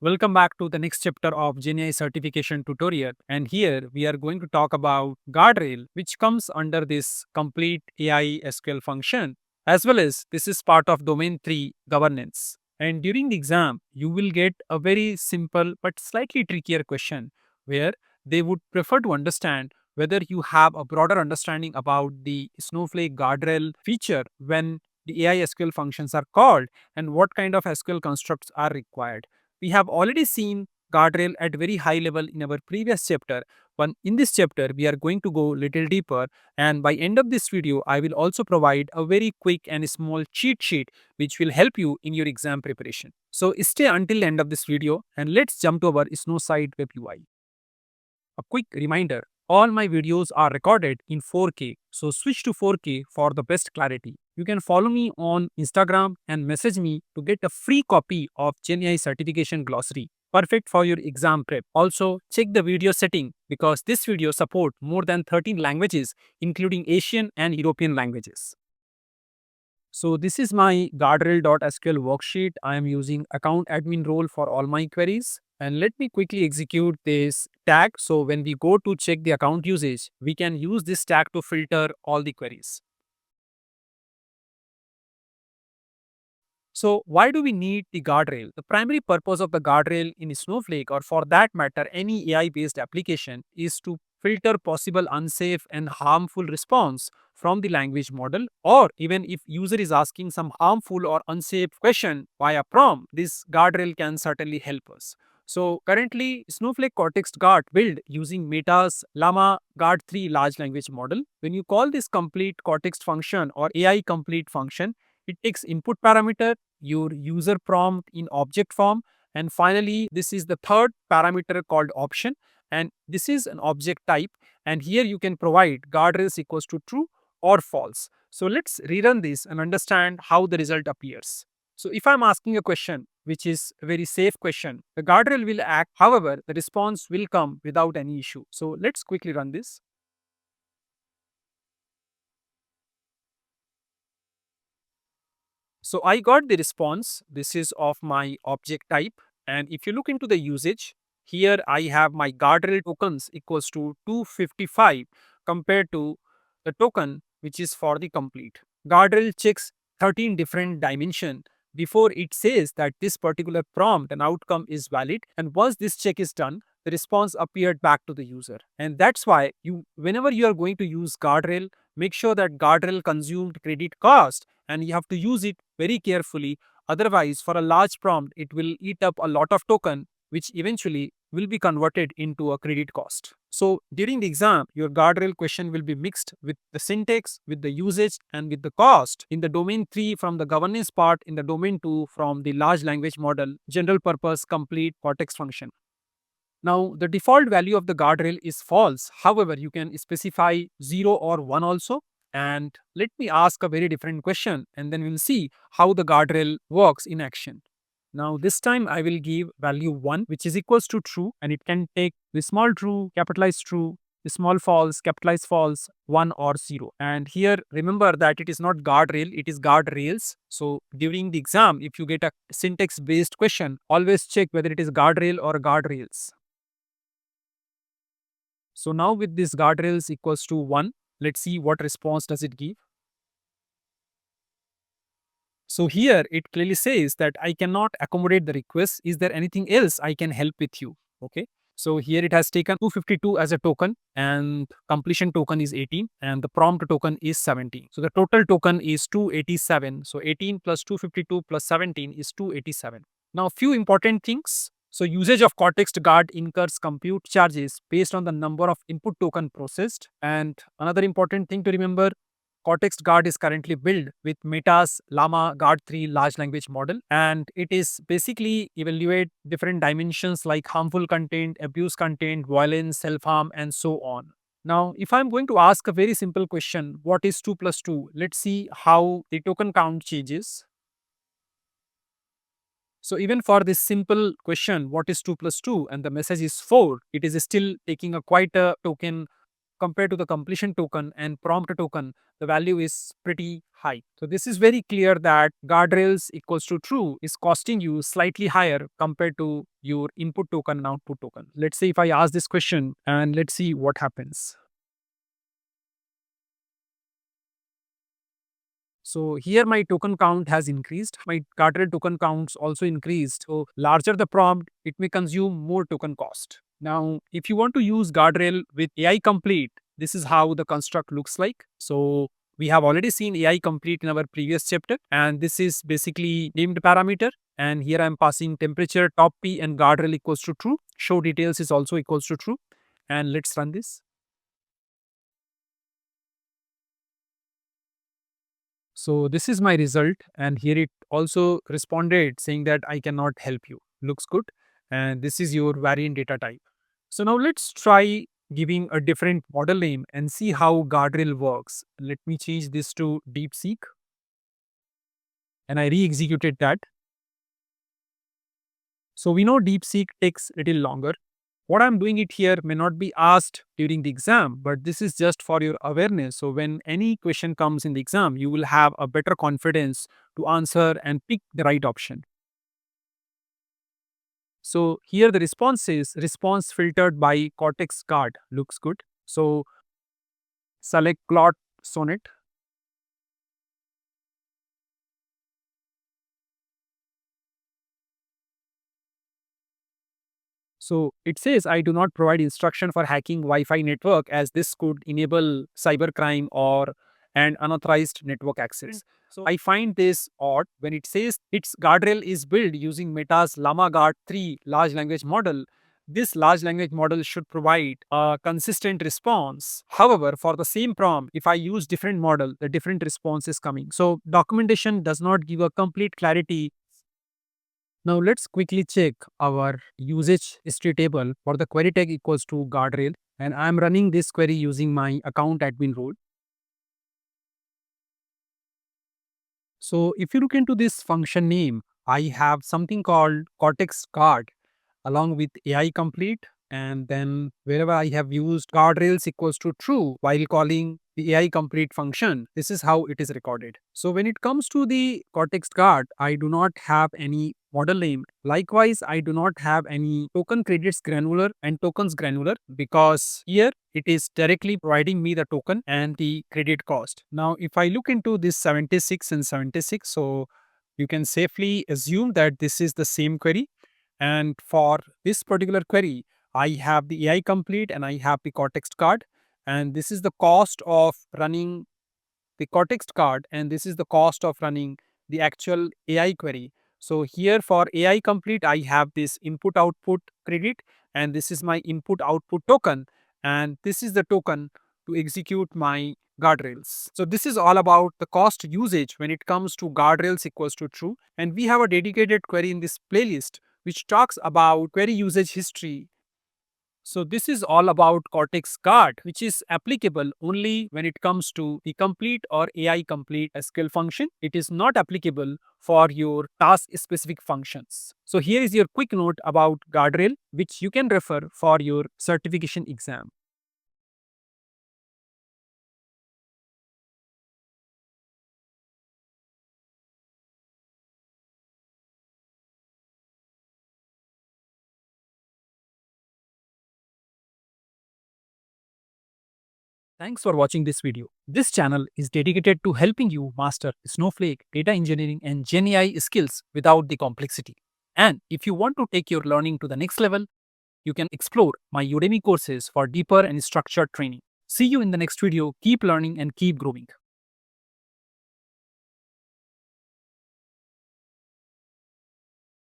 Welcome back to the next chapter of GenAI certification tutorial. And here we are going to talk about Guardrail, which comes under this complete AI SQL function, as well as this is part of domain 3 governance. And during the exam, you will get a very simple but slightly trickier question where they would prefer to understand whether you have a broader understanding about the Snowflake Guardrail feature when the AI SQL functions are called and what kind of SQL constructs are required. We have already seen guardrail at very high level in our previous chapter, but in this chapter we are going to go little deeper, and by end of this video I will also provide a very quick and small cheat sheet which will help you in your exam preparation. So stay until the end of this video and let's jump to our Snowside web UI. A quick reminder, all my videos are recorded in 4K, so switch to 4K for the best clarity. You can follow me on Instagram and message me to get a free copy of GenAI certification glossary. Perfect for your exam prep. Also, check the video setting because this video support more than 13 languages including Asian and European languages. So this is my guardrail.sql worksheet. I am using account admin role for all my queries. And let me quickly execute this tag. So when we go to check the account usage, we can use this tag to filter all the queries. So why do we need the guardrail? The primary purpose of the guardrail in Snowflake, or for that matter any AI-based application, is to filter possible unsafe and harmful response from the language model, or even if user is asking some harmful or unsafe question via prompt, this guardrail can certainly help us. So currently Snowflake Cortex Guard build using Meta's Llama Guard 3 large language model. When you call this complete Cortex function or AI complete function, it takes input parameter, your user prompt in object form, and finally this is the third parameter called option, and this is an object type, and here you can provide guardrails equals to true or false. So let's rerun this and understand how the result appears. So if I'm asking a question which is a very safe question, the guardrail will act, however the response will come without any issue. So let's quickly run this. So I got the response. This is of my object type. And if you look into the usage, here I have my guardrail tokens equals to 255 compared to the token which is for the complete. Guardrail checks 13 different dimension before it says that this particular prompt and outcome is valid. And once this check is done, the response appeared back to the user. And that's why whenever you are going to use guardrail, make sure that guardrail consumed credit cost and you have to use it very carefully. Otherwise, for a large prompt, it will eat up a lot of token, which eventually will be converted into a credit cost. So during the exam, your guardrail question will be mixed with the syntax, with the usage, and with the cost. In the domain 3 from the governance part, in the domain 2 from the large language model, general purpose complete cortex function. Now, the default value of the guardrail is false. However, you can specify 0 or 1 also. And let me ask a very different question and then we'll see how the guardrail works in action. Now, this time I will give value 1, which is equals to true, and it can take the small true, capitalized true, the small false, capitalized false, 1 or 0. And here, remember that it is not guardrail, it is guardrails. So during the exam, if you get a syntax based question, always check whether it is guardrail or guardrails. So now with this guardrails equals to 1, let's see what response does it give. So here it clearly says that I cannot accommodate the request. Is there anything else I can help with you? Okay. So here it has taken 252 as a token and completion token is 18 and the prompt token is 17. So the total token is 287. So 18 plus 252 plus 17 is 287. Now few important things. So usage of Cortex Guard incurs compute charges based on the number of input token processed. And another important thing to remember, Cortex Guard is currently built with Meta's Llama Guard 3 large language model, and it is basically evaluate different dimensions like harmful content, abuse content, violence, self-harm, and so on. Now, if I'm going to ask a very simple question, what is 2 plus 2? Let's see how the token count changes. So even for this simple question, what is 2 plus 2? And the message is 4, it is still taking a quite a token compared to the completion token and prompt token, the value is pretty high. So this is very clear that guardrails equals to true is costing you slightly higher compared to your input token and output token. Let's say if I ask this question and let's see what happens. So here my token count has increased. My guardrail token counts also increased. So larger the prompt, it may consume more token cost. Now, if you want to use guardrail with AI complete, this is how the construct looks like. So we have already seen AI complete in our previous chapter, and this is basically named parameter. And here I'm passing temperature, top P, and guardrail equals to true. Show details is also equals to true. And let's run this. So this is my result, and here it also responded saying that I cannot help you. Looks good. And this is your variant data type. So now let's try giving a different model name and see how guardrail works. Let me change this to DeepSeek, and I re-executed that. So we know DeepSeek takes a little longer. What I'm doing it here may not be asked during the exam, but this is just for your awareness. So when any question comes in the exam, you will have a better confidence to answer and pick the right option. So here the response is response filtered by Cortex Guard. Looks good. So select Clot Sonnet. So it says I do not provide instruction for hacking Wi-Fi network as this could enable cybercrime or an unauthorized network access. So I find this odd when it says its guardrail is built using Meta's Llama Guard 3 large language model. This large language model should provide a consistent response. However, for the same prompt, if I use different model, the different response is coming. So documentation does not give a complete clarity. Now let's quickly check our usage history table for the query tag equals to guardrail, and I'm running this query using my account admin role. So if you look into this function name, I have something called Cortex Guard along with AI complete, and then wherever I have used guardrails equals to true while calling the AI complete function, this is how it is recorded. So when it comes to the Cortex Guard, I do not have any model name. Likewise, I do not have any token credits granular and tokens granular because here it is directly providing me the token and the credit cost. Now, if I look into this 76 and 76, so you can safely assume that this is the same query. And for this particular query, I have the AI complete and I have the Cortex Guard. And this is the cost of running the Cortex Guard, and this is the cost of running the actual AI query. So here for AI complete, I have this input output credit, and this is my input output token, and this is the token to execute my guardrails. So this is all about the cost usage when it comes to guardrails equals to true. And we have a dedicated query in this playlist which talks about query usage history. So this is all about Cortex Guard, which is applicable only when it comes to the complete or AI complete SQL function. It is not applicable for your task specific functions. So here is your quick note about Guardrail, which you can refer for your certification exam. Thanks for watching this video. This channel is dedicated to helping you master Snowflake, data engineering, and GenAI skills without the complexity. And if you want to take your learning to the next level, you can explore my Udemy courses for deeper and structured training. See you in the next video. Keep learning and keep growing.